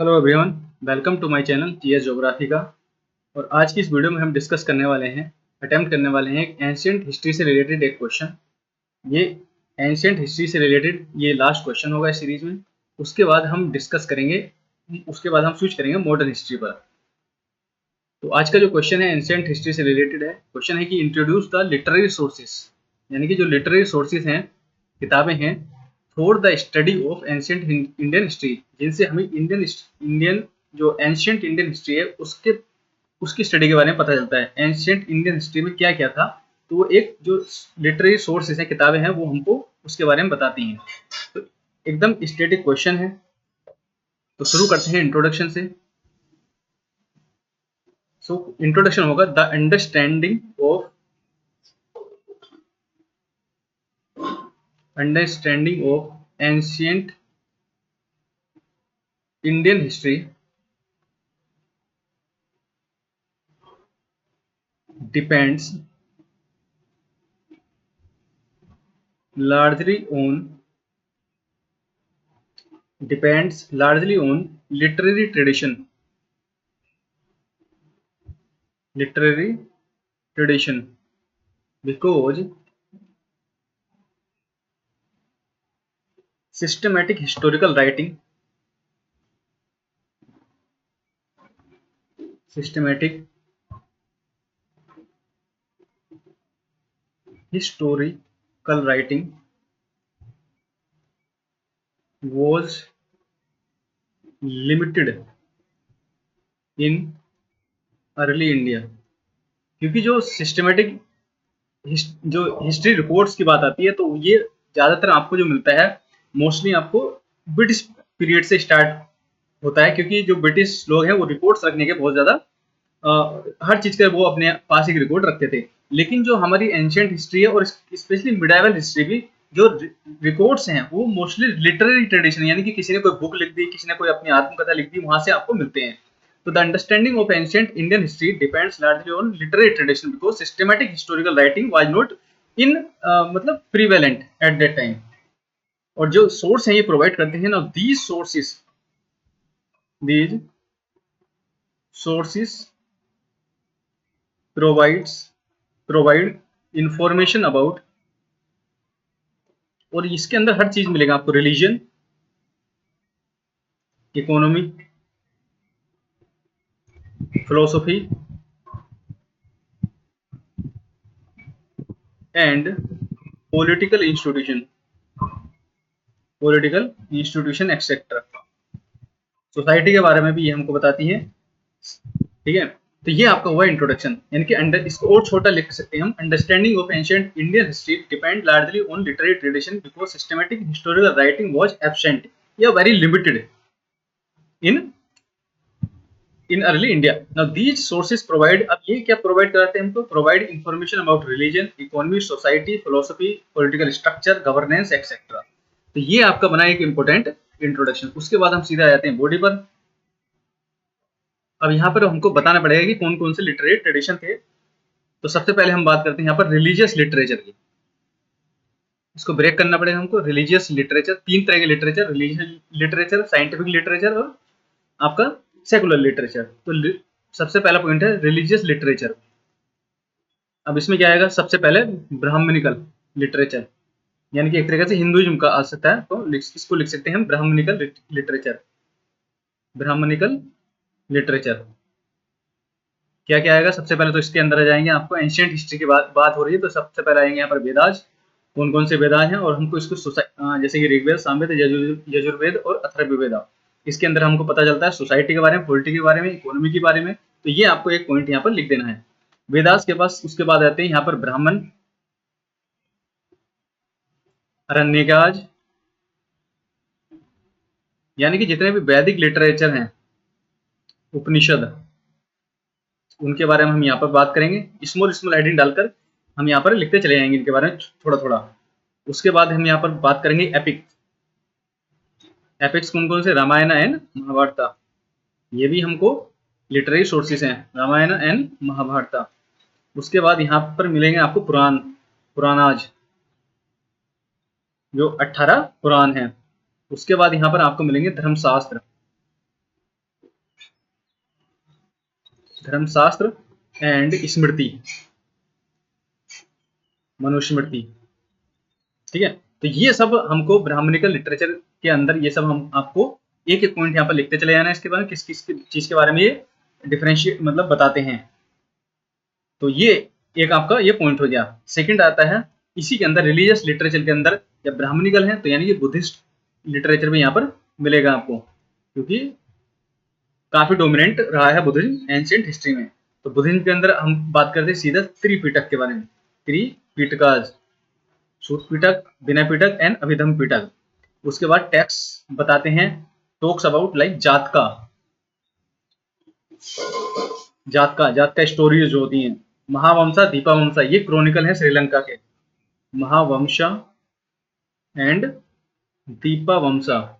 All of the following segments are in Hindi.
Hello everyone, welcome to my channel GS geography का। और आज की इस वीडियो में हम डिस्कस करने वाले हैं, अटेम्प्ट करने वाले हैं एक एंशिएंट हिस्ट्री से रिलेटेड एक क्वेश्चन। ये एंशिएंट हिस्ट्री से रिलेटेड ये लास्ट क्वेश्चन होगा इस सीरीज में। उसके बाद हम डिस्कस करेंगे, उसके बाद हम स्विच करेंगे मॉडर्न हिस्ट्री पर। तो आज का जो क्वेश्चन है एंशिएंट हिस्ट्री से रिलेटेड है। क्वेश्चन है कि इंट्रोड्यूस द लिटरेरी सोर्सेस, यानी कि जो लिटरेरी सोर्सेज हैं, किताबें हैं for the study of ancient Indian history, जिनसे हमें इंडियन जो एंशिएंट इंडियन हिस्ट्री है उसकी स्टडी के बारे में पता चलता है। एंशिएंट इंडियन हिस्ट्री में क्या क्या था, तो वो एक जो लिटरेरी सोर्सेज हैं, किताबें हैं, वो हमको उसके बारे में बताती हैं। तो एकदम स्टैटिक क्वेश्चन है। तो शुरू करते हैं इंट्रोडक्शन से। सो इंट्रोडक्शन होगा the understanding of ancient Indian history depends largely on literary tradition because systematic historical writing was limited in early India। क्योंकि जो सिस्टमेटिक जो हिस्ट्री रिपोर्ट्स की बात आती है, तो ये ज़्यादातर आपको जो मिलता है मोस्टली आपको ब्रिटिश पीरियड से स्टार्ट होता है। क्योंकि जो ब्रिटिश लोग हैं वो रिपोर्ट्स रखने के बहुत ज़्यादा हर चीज़ का वो अपने पास एक रिकॉर्ड रखते थे। लेकिन जो हमारी एंशिएंट हिस्ट्री है और स्पेशली मिडाइवल हिस्ट्री भी, जो रिकॉर्ड्स हैं वो मोस्टली लिटरेरी ट्रेडिशन, यानी कि किसी ने कोई बुक लिख दी, किसी ने कोई अपनी आत्मकथा लिख दी, वहां से आपको मिलते हैं। तो the understanding of ancient Indian history depends largely on literary tradition because systematic historical writing was not in मतलब प्रीवेलेंट एट दैट टाइम। और जो सोर्स हैं ये प्रोवाइड करते हैं ना, these sources provide information about, और इसके अंदर हर चीज मिलेगा आपको, religion, economy, philosophy and political institution etcetera. Society के बारे में भी ये हमको बताती है। ठीक है, तो ये आपका हुआ इंट्रोडक्शन, यानी कि इसको और छोटा लिख सकते हैं हम। Understanding of ancient Indian history depend largely on literary tradition because systematic historical writing was absent या very limited in early India. Now these sources provide, अब ये क्या प्रोवाइड कराते हैं हमको? Provide information about religion, economy, society, philosophy, political structure, governance etcetera. तो ये आपका बना एक इंपॉर्टेंट इंट्रोडक्शन। उसके बाद हम सीधा आ जाते हैं बॉडी पर। अब यहाँ पर हमको बताना पड़ेगा कि कौन कौन से लिटरेरी ट्रेडिशन थे। तो सबसे पहले हम बात करते हैं यहाँ पर रिलीजियस लिटरेचर की। इसको ब्रेक करना पड़ेगा हमको। रिलीजियस लिटरेचर, तीन तरह के literature, religious literature, scientific literature और आपका सेकुलर लिटरेचर। तो सबसे पहला पॉइंट है रिलीजियस लिटरेचर। अब इसमें क्या आएगा? सबसे पहले ब्राह्मणिकल लिटरेचर, यानी कि एक तरीके से हिंदुइज्म का आ सकता है, तो इसको लिख सकते हैं हम ब्राह्मणिकल लिटरेचर। ब्राह्मणिकल लिटरेचर क्या क्या आएगा? सबसे पहले तो इसके अंदर आ जाएंगे आपको एंशिएंट हिस्ट्री की बात हो रही है, तो सबसे पहले आएंगे यहाँ पर वेदास। कौन कौन से वेदास हैं, और हमको इसको जैसे कि ऋग्वेद, सामवेद, यजुर्वेद और अथर्ववेद, इसके अंदर हमको पता चलता है सोसाइटी के बारे में, पॉलिटी के बारे में, इकोनॉमी के बारे में। तो ये आपको एक पॉइंट यहाँ पर लिख देना है वेदास के पास। उसके बाद आते हैं यहाँ पर ब्राह्मण, अरण्यकाज, यानी कि जितने भी वैदिक लिटरेचर हैं, उपनिषद, उनके बारे में हम यहाँ पर बात करेंगे। स्मॉल हेडिंग डालकर हम यहाँ पर लिखते चले जाएंगे इनके बारे में थोड़ा थोड़ा। उसके बाद हम यहाँ पर बात करेंगे एपिक। एपिक्स कौन कौन से? रामायण एंड महाभारत। ये भी हमको लिटरेरी सोर्सेस हैं, रामायण एंड महाभारत। उसके बाद यहाँ पर मिलेंगे आपको पुराणाज, जो 18 पुराण हैं। उसके बाद यहाँ पर आपको मिलेंगे धर्मशास्त्र, धर्मशास्त्र एंड स्मृति, मनुस्मृति। ठीक है, तो ये सब हमको ब्राह्मणिकल लिटरेचर के अंदर ये सब हम आपको एक एक पॉइंट यहाँ पर लिखते चले जाना है, इसके बारे में किस किस चीज के बारे में ये डिफरेंशिएट मतलब बताते हैं। तो ये एक आपका ये पॉइंट हो गया। सेकंड आता है इसी के अंदर रिलीजियस लिटरेचर के अंदर, जब ब्राह्मणिकल है तो यानी कि बुद्धिस्ट लिटरेचर भी यहाँ पर मिलेगा आपको, क्योंकि काफी डोमिनेंट रहा है बुद्धिज्म एंशिएंट हिस्ट्री में। तो बुद्धिज्म के अंदर हम बात करते हैं सीधा त्रिपिटक के बारे में, त्रिपिटकाज, सूत पिटक, विनय पिटक एंड अभिधम पिटक। उसके बाद टेक्स्ट बताते हैं, टॉक्स अबाउट लाइक जातका, जातका स्टोरीज जो होती हैं, महावंशा, दीपावंशा, ये क्रॉनिकल है श्रीलंका के, महावंशा एंड दीपावंशा।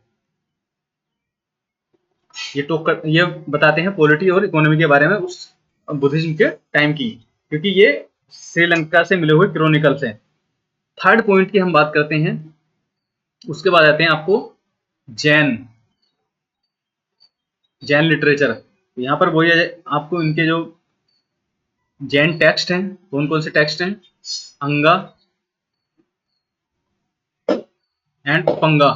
ये बताते हैं पॉलिटी और इकोनॉमी के बारे में उस बुद्धिज्म के टाइम की, क्योंकि ये श्रीलंका से मिले हुए क्रॉनिकल्स हैं। थर्ड पॉइंट की हम बात करते हैं, उसके बाद आते हैं आपको जैन लिटरेचर। यहाँ पर वही है आपको इनके जो जैन टेक्स्ट हैं, कौन कौन से टेक्स्ट हैं, अंगा एंड पंगा,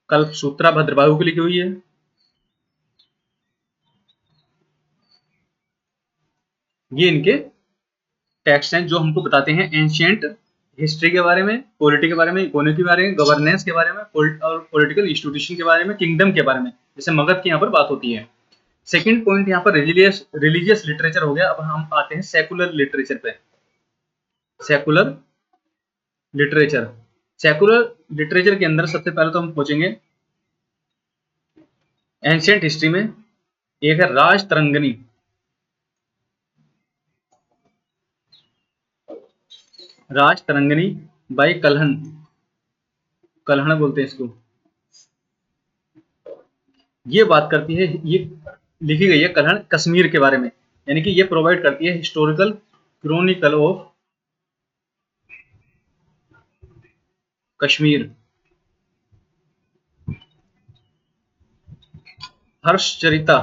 कल्प सूत्रा भद्रबाहु की लिखी हुई है। ये इनके टेक्स्ट हैं जो हमको बताते हैं एंशिएंट हिस्ट्री के बारे में, पॉलिटी के बारे में, इकोनॉमी के बारे में, गवर्नेंस के बारे में, और पॉलिटिकल इंस्टीट्यूशन के बारे में, किंगडम के बारे में, जैसे मगध की यहाँ पर बात होती है। सेकंड पॉइंट यहाँ पर रिलीजियस लिटरेचर हो गया। अब हम आते हैं सेकुलर लिटरेचर पे। सेकुलर लिटरेचर के अंदर सबसे पहले तो हम पहुंचेंगे एंशिएंट हिस्ट्री में। एक है राजतरंगिणी, बाई कल्हण बोलते हैं इसको। ये बात करती है, ये लिखी गई है कल्हण कश्मीर के बारे में, यानी कि ये प्रोवाइड करती है हिस्टोरिकल क्रॉनिकल ऑफ कश्मीर। हर्षचरिता,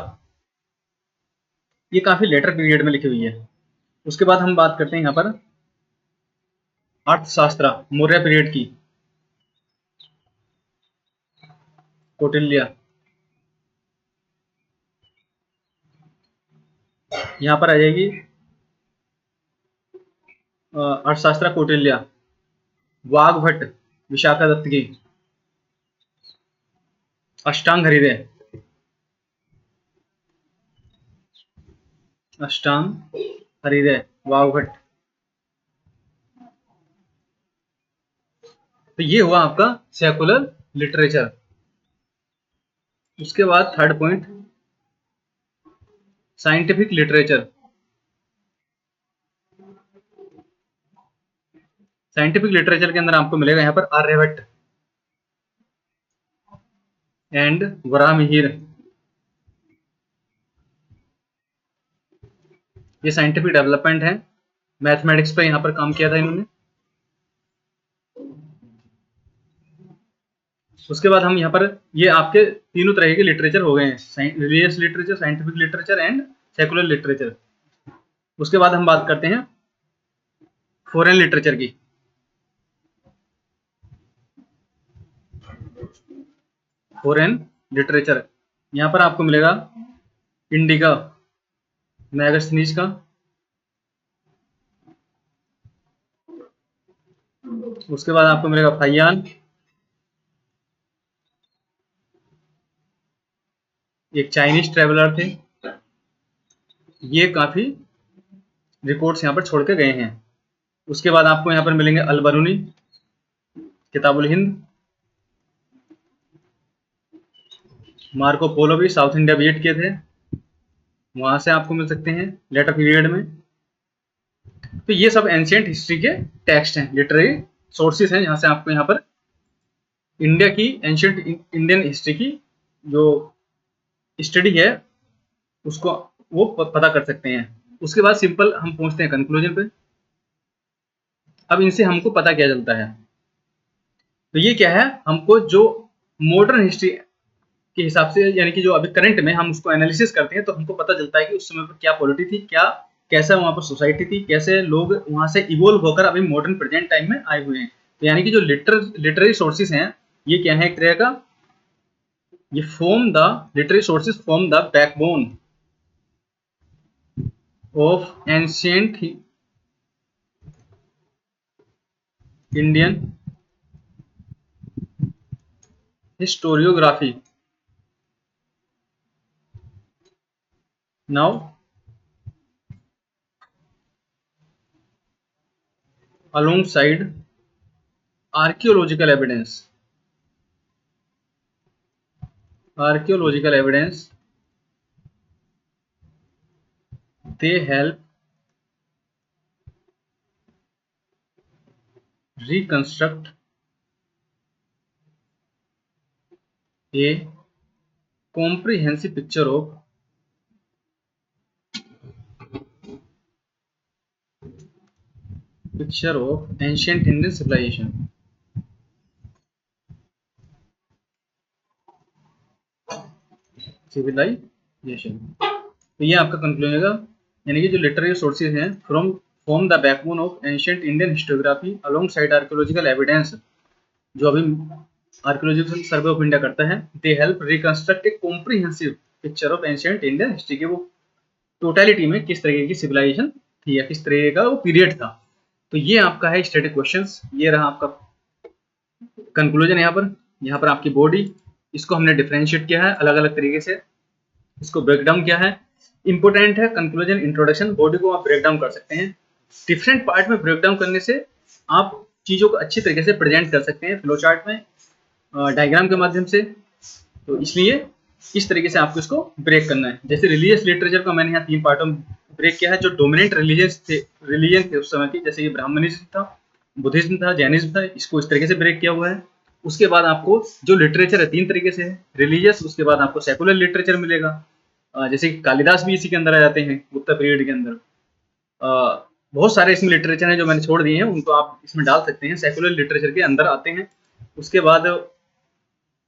ये काफी लेटर पीरियड में लिखी हुई है। उसके बाद हम बात करते हैं यहाँ पर अर्थशास्त्र, मौर्य पीरियड की, कौटिल्य। यहाँ पर आ जाएगी अर्थशास्त्र कौटिल्य। वाघभट्ट, विशाखा दत्त की अष्टांग हृदय, वाघभट्ट। तो ये हुआ आपका सेकुलर लिटरेचर। उसके बाद third point scientific literature. Scientific literature के अंदर आपको मिलेगा यहाँ पर आर्यभट्ट एंड वराहमिहिर। ये साइंटिफिक डेवलपमेंट है, मैथमेटिक्स पे यहाँ पर काम किया था इन्होंने। उसके बाद हम यहाँ पर ये आपके तीनों तरह के लिटरेचर हो गए हैं, religious literature, scientific literature and secular literature. उसके बाद हम बात करते हैं फॉरेन लिटरेचर की। फॉरेन लिटरेचर, यहाँ पर आपको मिलेगा इंडिका, मैगस्थनीज का। उसके बाद आपको मिलेगा फैयान, एक चाइनीज ट्रेवलर थे, ये काफी रिकॉर्ड्स यहाँ पर छोड़ के गए हैं। उसके बाद आपको यहाँ पर मिलेंगे अल-बरूनी, किताबुल हिंद। मार्को पोलो भी साउथ इंडिया विजिट किए थे, वहां से आपको मिल सकते हैं लेटर पीरियड में। तो ये सब एंशिएंट हिस्ट्री के टेक्स्ट हैं, लिटरेरी सोर्सेस हैं, जहां से आपको यहाँ पर इंडिया की एंशिएंट इंडियन हिस्ट्री की जो स्टडी है उसको वो पता कर सकते हैं। उसके बाद सिंपल हम पहुंचते हैं कंक्लूजन पे। अब इनसे हमको पता क्या चलता है, तो ये क्या है, हमको जो मॉडर्न हिस्ट्री के हिसाब से, यानी कि जो अभी करंट में हम उसको एनालिसिस करते हैं तो हमको पता चलता है कि उस समय पर क्या पॉलिटी थी, क्या कैसा वहाँ पर सोसाइटी थी, कैसे लोग वहाँ से इवोल्व होकर अभी मॉडर्न प्रेजेंट टाइम में आए हुए हैं। तो यानी कि जो लिटरेरी सोर्सेज हैं ये क्या है, एक तरह का ये form the literary sources form the backbone of ancient Indian historiography. Now alongside archaeological evidence, they help reconstruct a comprehensive picture of ancient Indian civilization. तो ये आपका कंक्लूजन होगा, यानी कि जो लिटरेरी सोर्सेज हैं from form the backbone of ancient Indian historiography along side archaeological evidence, जो अभी आर्कियोलॉजिकल सर्वे ऑफ इंडिया करता है, they help reconstruct A comprehensive picture of ancient Indian history के, वो टोटलिटी में किस तरीके की सिविलाइजेशन थी या किस तरीके का वो पीरियड था। तो ये आपका है स्टैटिक क्वेश्चंस, ये रहा आपका कंक्लूजन। यहाँ पर आपकी बॉडी, इसको हमने डिफरेंशिएट किया है अलग अलग तरीके से, इसको ब्रेक डाउन किया है। इंपॉर्टेंट है कंक्लूजन, इंट्रोडक्शन, बॉडी को आप ब्रेक डाउन कर सकते हैं। डिफरेंट पार्ट में ब्रेक डाउन करने से आप चीज़ों को अच्छी तरीके से प्रेजेंट कर सकते हैं फ्लो चार्ट में, डायग्राम के माध्यम से। तो इसलिए इस तरीके से आपको इसको ब्रेक करना है। जैसे रिलीजियस लिटरेचर को मैंने यहाँ 3 पार्टों में ब्रेक किया है। जो डोमिनेंट रिलीजन थे उस समय की, जैसे कि ब्राह्मणिज्म था, बुद्धिज्म था, जैनिज्म था, इसको इस तरीके से ब्रेक किया हुआ है। उसके बाद आपको जो लिटरेचर है 3 तरीके से है, रिलीजियस, उसके बाद आपको सेकुलर लिटरेचर मिलेगा, जैसे कि कालिदास भी इसी के अंदर आ जाते हैं गुप्ता पीरियड के अंदर। बहुत सारे इसमें लिटरेचर हैं जो मैंने छोड़ दिए हैं, उनको आप इसमें डाल सकते हैं, सेकुलर लिटरेचर के अंदर आते हैं। उसके बाद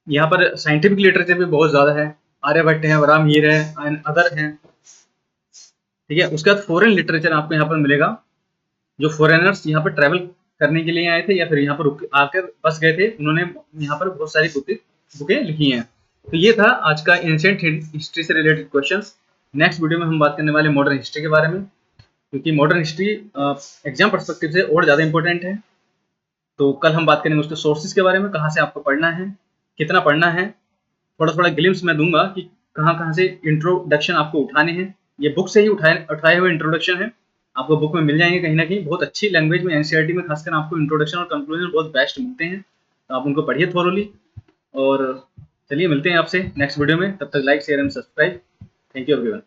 यहाँ पर साइंटिफिक लिटरेचर भी बहुत ज़्यादा है, आर्यभट्ट है, वराम हीर है एंड अदर हैं, ठीक है। उसके बाद फॉरेन लिटरेचर आपको यहाँ पर मिलेगा, जो फॉरेनर्स यहाँ पर ट्रैवल करने के लिए आए थे या फिर यहाँ पर आकर बस गए थे, उन्होंने यहाँ पर बहुत सारी बुकें लिखी हैं। तो ये था आज का एंशिएंट हिस्ट्री से रिलेटेड क्वेश्चंस। नेक्स्ट वीडियो में हम बात करने वाले मॉडर्न हिस्ट्री के बारे में, क्योंकि मॉडर्न हिस्ट्री एग्जाम पर्सपेक्टिव से और ज़्यादा इंपॉर्टेंट है। तो कल हम बात करेंगे उसके सोर्सेज के बारे में, कहाँ से आपको पढ़ना है, कितना पढ़ना है, थोड़ा थोड़ा ग्लिम्स मैं दूंगा कि कहाँ कहाँ से इंट्रोडक्शन आपको उठाने हैं। ये बुक से ही उठाए हुए इंट्रोडक्शन है, आपको बुक में मिल जाएंगे कहीं ना कहीं। बहुत अच्छी लैंग्वेज में एनसीईआरटी में खासकर आपको इंट्रोडक्शन और कंक्लूजन बहुत बेस्ट मिलते हैं, तो आप उनको पढ़िए थोरोली। और चलिए मिलते हैं आपसे नेक्स्ट वीडियो में, तब तक like share and subscribe. Thank you everyone.